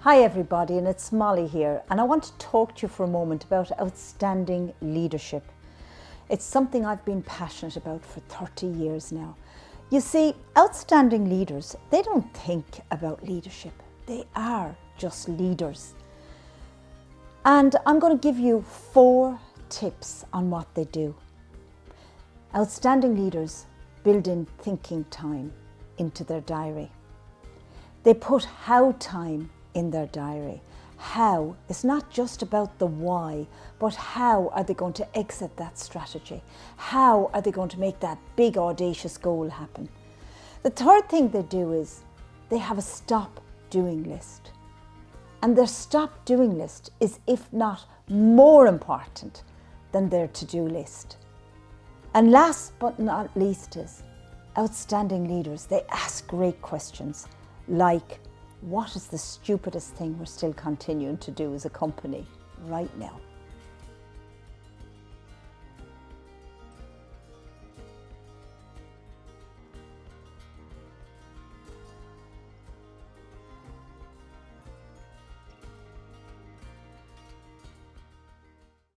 Hi everybody, and it's Molly here, and I want to talk to you for a moment about outstanding leadership. It's something I've been passionate about for 30 years now. You see, outstanding leaders, they don't think about leadership. They are just leaders. And I'm going to give you 4 tips on what they do. Outstanding leaders build in thinking time into their diary. They put how time in their diary. How is not just about the why, but how are they going to exit that strategy? How are they going to make that big audacious goal happen? The third thing they do is they have a stop doing list. And their stop doing list is, if not more important than their to-do list. And last but not least is outstanding leaders. They ask great questions like, what is the stupidest thing we're still continuing to do as a company right now?